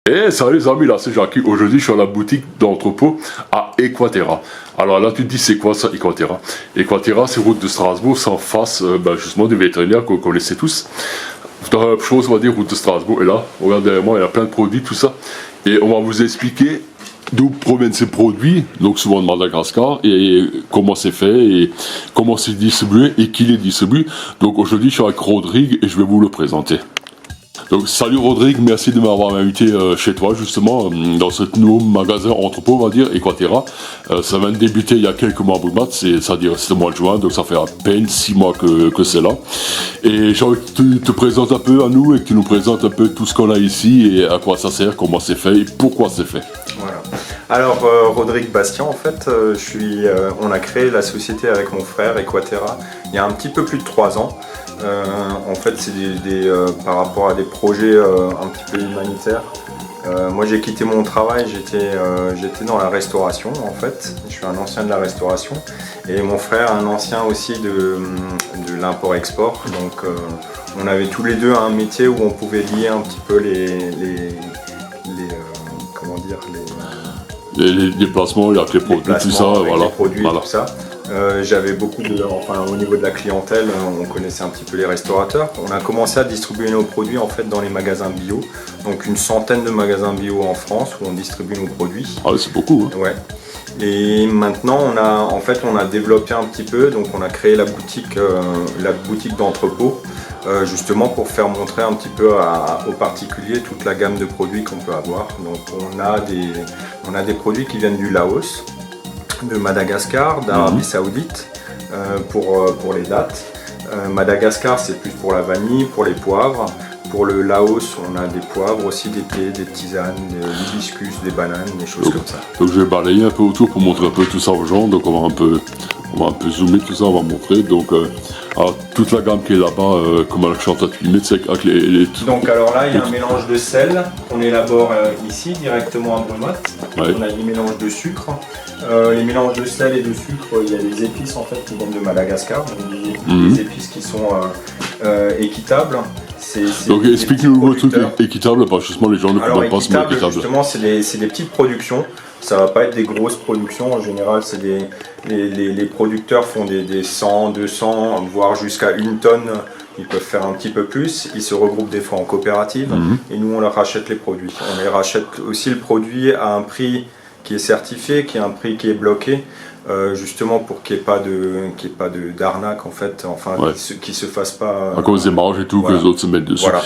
Et salut les amis, là c'est Jackie. Aujourd'hui je suis à la boutique d'entrepôt à Equaterra. Alors là tu te dis c'est quoi ça Equaterra? Equaterra c'est route de Strasbourg, c'est en face justement du vétérinaire qu'on connaissait tous. Chose on va dire route de Strasbourg. Et là, regarde derrière moi, il y a plein de produits, tout ça. Et on va vous expliquer d'où proviennent ces produits, donc souvent de Madagascar, et comment c'est fait, et comment c'est distribué, et qui les distribue. Donc aujourd'hui je suis avec Rodrigue et je vais vous le présenter. Donc salut Rodrigue, merci de m'avoir invité chez toi justement dans ce nouveau magasin entrepôt on va dire, Equaterra. Ça vient de débuter il y a quelques mois à Brumat, c'est-à-dire c'était le mois de juin, donc ça fait à peine 6 mois que c'est là. Et j'ai envie que tu te présentes un peu à nous et que tu nous présentes un peu tout ce qu'on a ici et à quoi ça sert, comment c'est fait et pourquoi c'est fait. Voilà. Alors Rodrigue Bastien en fait, on a créé la société avec mon frère Equaterra il y a un petit peu plus de 3 ans. En fait c'est par rapport à des projets un petit peu humanitaires. Moi j'ai quitté mon travail, j'étais dans la restauration en fait, je suis un ancien de la restauration et mon frère un ancien aussi de l'import-export, donc on avait tous les deux un métier où on pouvait lier un petit peu les déplacements, les produits, tout ça, voilà. Les produits voilà. Tout ça. J'avais beaucoup au niveau de la clientèle, on connaissait un petit peu les restaurateurs. On a commencé à distribuer nos produits en fait dans les magasins bio, donc une centaine de magasins bio en France où on distribue nos produits. Ah c'est beaucoup. Hein. Ouais. Et maintenant on a développé un petit peu, donc on a créé la boutique d'entrepôt. Justement pour faire montrer un petit peu aux particuliers toute la gamme de produits qu'on peut avoir. Donc on a des produits qui viennent du Laos, de Madagascar, d'Arabie Saoudite pour les dattes. Madagascar c'est plus pour la vanille, pour les poivres. Pour le Laos, on a des poivres aussi, des thés, des tisanes, des hibiscus, des bananes, des choses comme ça. Donc je vais balayer un peu autour pour montrer un peu tout ça aux gens. Donc on va un peu zoomer tout ça, on va montrer. Donc alors, toute la gamme qui est là-bas, comme elle chante à limite, c'est avec les... Donc alors là, il y a un mélange de sel qu'on élabore ici, directement à Brumat. Ouais. On a des mélanges de sucre. Les mélanges de sel et de sucre, il y a des épices en fait qui viennent de Madagascar. Donc, des épices qui sont équitables. Donc explique-nous le truc équitable, parce que justement les gens ne comprennent pas ce mot équitable. Justement c'est des petites productions, ça va pas être des grosses productions, en général c'est les producteurs font des 100, 200, voire jusqu'à 1 tonne, ils peuvent faire un petit peu plus, ils se regroupent des fois en coopérative et nous on leur rachète les produits. On les rachète aussi le produit à un prix qui est certifié, qui est un prix qui est bloqué. Justement pour qu'il n'y ait pas d'arnaque en fait, enfin ouais. Qui se fasse pas à cause des marges et tout, voilà. Que les autres se mettent dessus. Voilà.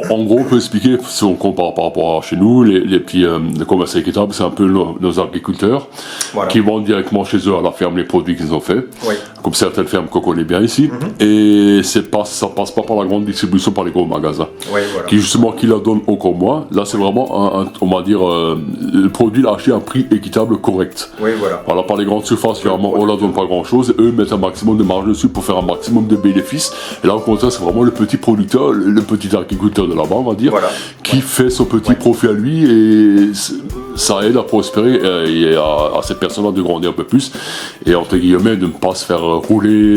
En gros on peut expliquer, si on compare par rapport à chez nous, les petits commerces équitables, c'est un peu nos agriculteurs voilà. Qui vendent directement chez eux à la ferme les produits qu'ils ont fait, oui. Comme certaines fermes qu'on connaît bien ici, et ça passe pas par la grande distribution, par les gros magasins, oui, voilà. Qui la donnent encore moins. Là c'est vraiment on va dire le produit l'a acheté à un prix équitable correct. Oui, voilà. Voilà, par les grandes surfaces, généralement, on ne leur donne pas grand chose, et eux mettent un maximum de marge dessus pour faire un maximum de bénéfices. Et là, au contraire, c'est vraiment le petit producteur, le petit agriculteur de là-bas, on va dire, voilà. Qui fait son petit profit à lui, et ça aide à prospérer et à ces personnes-là de grandir un peu plus, et entre guillemets, de ne pas se faire rouler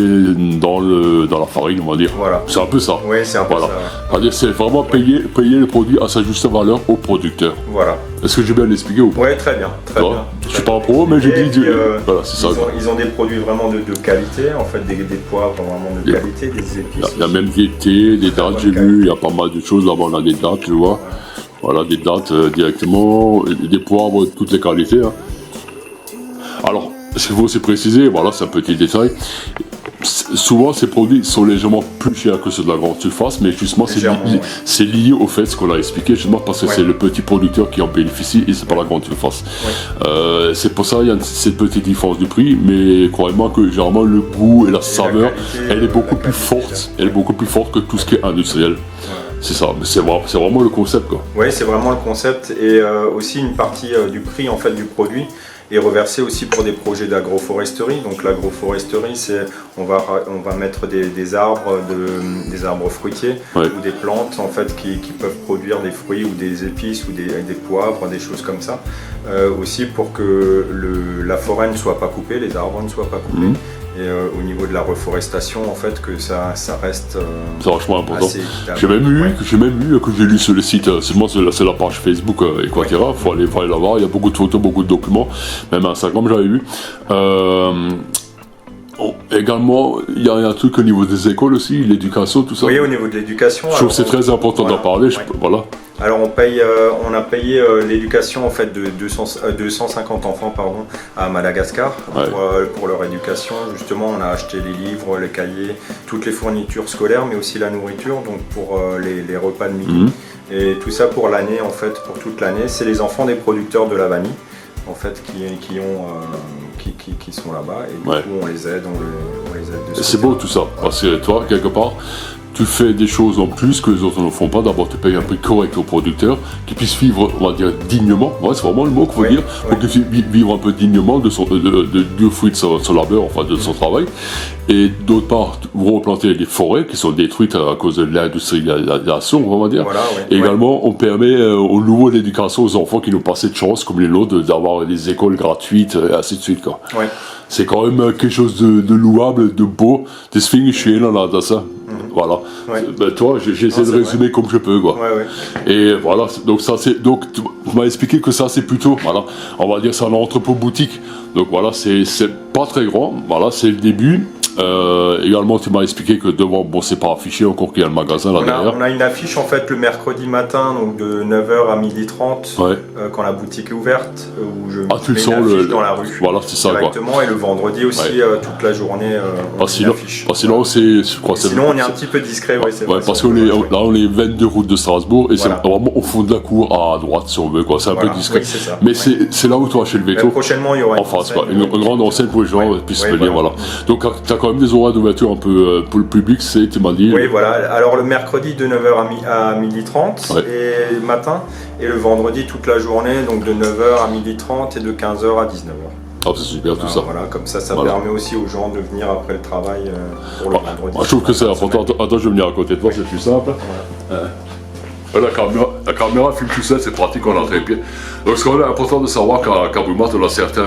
dans la farine, on va dire. Voilà. C'est un peu ça. Oui, c'est un peu ça. C'est-à-dire, c'est vraiment payer le produit à sa juste valeur au producteur. Voilà. Est-ce que j'ai bien expliqué ou pas? Oui, très bien. Très bien. Je suis pas un pro, mais j'ai dit. Voilà, c'est ça. Ils ont des produits vraiment de qualité, en fait, des poivres vraiment de qualité, des épices. Il y a même des thés, des dates, j'ai vu, il y a pas mal de choses. Là-bas, on a des dates, tu vois. Voilà, des dates directement, des poivres de toutes les qualités. Hein. Alors, ce qu'il faut aussi préciser, voilà, c'est un petit détail. Souvent, ces produits sont légèrement plus chers que ceux de la grande surface, mais justement, c'est lié au fait, ce qu'on a expliqué, justement, parce que c'est le petit producteur qui en bénéficie et c'est pas la grande surface. C'est pour ça qu'il y a cette petite différence du prix, mais croyez-moi que généralement, le goût et la saveur, elle est beaucoup plus forte. Elle est beaucoup plus forte que tout ce qui est industriel. C'est ça, mais c'est vraiment le concept, quoi. Oui, c'est vraiment le concept, et aussi une partie du prix, en fait, du produit est reversé aussi pour des projets d'agroforesterie. Donc l'agroforesterie, c'est on va mettre des arbres fruitiers ou des plantes en fait qui peuvent produire des fruits ou des épices ou des poivres, des choses comme ça. Aussi pour que la forêt ne soit pas coupée, les arbres ne soient pas coupés. et au niveau de la reforestation, en fait, que ça reste C'est vachement important. assez équitable. J'ai même eu, que j'ai lu sur le site, c'est la page Facebook Equaterra, faut aller la voir, il y a beaucoup de photos, beaucoup de documents, même Instagram j'avais vu. Également, il y a un truc au niveau des écoles aussi, l'éducation, tout ça. Oui, au niveau de l'éducation. Je trouve que c'est très important d'en parler, voilà. Alors on a payé l'éducation en fait de 250 enfants à Madagascar pour leur éducation. Justement, on a acheté les livres, les cahiers, toutes les fournitures scolaires, mais aussi la nourriture, donc pour les repas de midi. Et tout ça pour l'année, en fait, pour toute l'année. C'est les enfants des producteurs de la vanille, en fait, qui sont là-bas. Et du coup, on les aide, on les aide. C'est beau tout ça, parce que toi, quelque part, tu fais des choses en plus que les autres ne font pas. D'abord, tu payes un prix correct aux producteurs, qui puissent vivre, on va dire, dignement. Ouais, c'est vraiment le mot qu'il faut dire. Pour qu'ils puissent vivre un peu dignement du fruit de son labeur, enfin de son travail. Et d'autre part, vous replantez les forêts qui sont détruites à cause de l'industrialisation, on va dire. Voilà, également, on permet au nouveau l'éducation aux enfants qui n'ont pas cette chance, comme les nôtres, d'avoir des écoles gratuites, et ainsi de suite, quoi. C'est quand même quelque chose de louable, de beau. Das finde ich schön an ça. Voilà. Ben, toi, j'essaie de résumer comme je peux, quoi. Et voilà, donc vous m'avez expliqué que ça c'est plutôt, voilà, on va dire c'est un entrepôt boutique. Donc voilà, c'est pas très grand, voilà, c'est le début. Également, tu m'as expliqué que devant, bon, c'est pas affiché encore qu'il y a le magasin là derrière. On a une affiche en fait le mercredi matin, donc de 9h à 12h30, quand la boutique est ouverte, où je mets une affiche dans la rue. Voilà, c'est ça, directement, quoi. Et le vendredi aussi, toute la journée, on met une affiche. Sinon, sinon, on est un petit peu discret, c'est vrai. Parce qu'on est là, on est 22 route de Strasbourg, et c'est vraiment au fond de la cour à droite, si on veut, quoi. C'est un peu discret. Mais c'est là où tu vas chez le Veto. Prochainement, il y aura en face, quoi. Une grande enseigne pour les gens puissent venir, voilà. Donc, tu as quand même des horaires d'ouverture un peu pour le public, tu m'as dit. Oui, voilà. Alors le mercredi de 9h à 12h30 et le matin, et le vendredi toute la journée, donc de 9h à 12h30 et de 15h à 19h. Ah, c'est super tout ça. Voilà, comme ça permet aussi aux gens de venir après le travail pour le vendredi. Je trouve que c'est important. Attends, je vais venir à côté de toi, c'est plus simple. La caméra filme tout ça, c'est pratique, on a très bien. Donc ce qu'on est important de savoir qu'à Brumat, on a certains,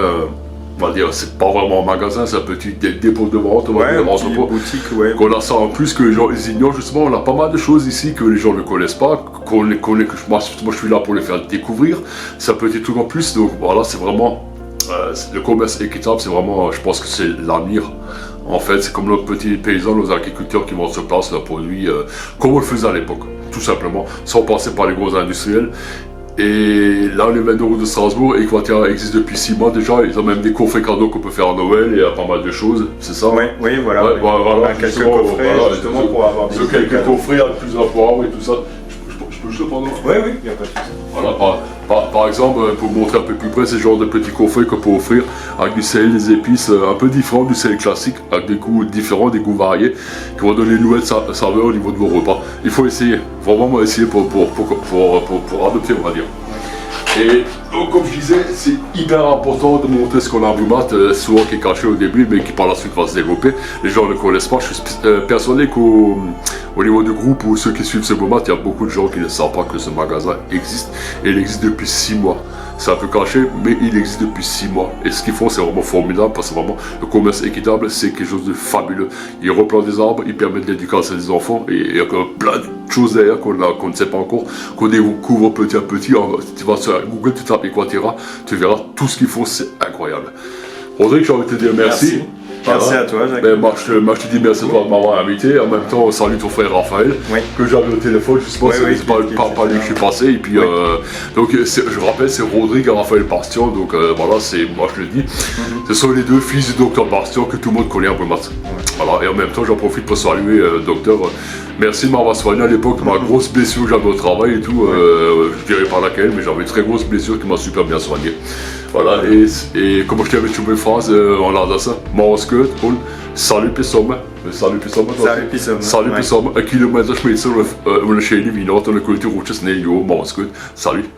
on va dire, c'est pas vraiment un magasin, c'est un petit dépôt de vente, on va dire, boutique, qu'on a ça en plus, que les gens ils ignorent. Justement, on a pas mal de choses ici que les gens ne connaissent pas, moi je suis là pour les faire découvrir. C'est un petit truc en plus, donc voilà, c'est vraiment le commerce équitable, c'est vraiment, je pense que c'est l'avenir. En fait, c'est comme nos petits paysans, nos agriculteurs qui vendent sur place leurs produits, comme on le faisait à l'époque, tout simplement, sans passer par les gros industriels. Et là, les 22 routes de Strasbourg, Equaterra existe depuis 6 mois déjà. Ils ont même des coffrets cadeaux qu'on peut faire à Noël, et il y a pas mal de choses, c'est ça? Oui, voilà. Voilà, quelques coffrets, justement, pour avoir des quelques coffrets avec plusieurs poids et tout ça. Je peux juste le prendre? Oui, il n'y a pas de souci. Voilà, par exemple, pour vous montrer un peu plus près, c'est le genre de petits coffrets qu'on peut offrir avec du sel, des épices un peu différents du sel classique, avec des goûts différents, des goûts variés, qui vont donner une nouvelle saveur au niveau de vos repas. Il faut essayer, vraiment essayer pour adopter, on va dire. Et donc, comme je disais, c'est hyper important de montrer ce qu'on a à Brumat, souvent qui est caché au début, mais qui par la suite va se développer. Les gens ne le connaissent pas. Je suis persuadé qu'au niveau du groupe ou ceux qui suivent ce Brumat, il y a beaucoup de gens qui ne savent pas que ce magasin existe. Et il existe depuis 6 mois. C'est un peu caché, mais il existe depuis 6 mois. Et ce qu'ils font, c'est vraiment formidable, parce que vraiment, le commerce équitable, c'est quelque chose de fabuleux. Ils replantent des arbres, ils permettent l'éducation des enfants, et il y a plein de choses derrière qu'on ne sait pas encore, qu'on découvre petit à petit. Tu vas sur Google, tu tapes Equaterra, tu verras tout ce qu'ils font, c'est incroyable. Rodrigue, j'ai envie de te dire merci. Merci à toi, Jacques. Moi, je te dis merci de m'avoir invité. En même temps, salut ton frère Raphaël, que j'avais au téléphone. Je sais pas, c'est pas lui que je suis passé. Et puis, donc, je rappelle, c'est Rodrigue et Raphaël Bastien. Donc, voilà, moi je le dis. Ce sont les deux fils du docteur Bastien que tout le monde connaît à Brumat. Voilà, et en même temps, j'en profite pour saluer le docteur. Merci de m'avoir soigné à l'époque de ma grosse blessure que j'avais au travail et tout. Je dirais pas laquelle, mais j'avais une très grosse blessure qui m'a super bien soigné. Voilà, et comme je t'avais trouvé une phrase en Alsace, Morskut und Salut Pissomme. Salut Pissomme. Salut Pissomme. Ein Kilometer Schmelzer und eine schöne Weihnacht und eine gute Rutsche Schnee. Jo, Morskut. Salut.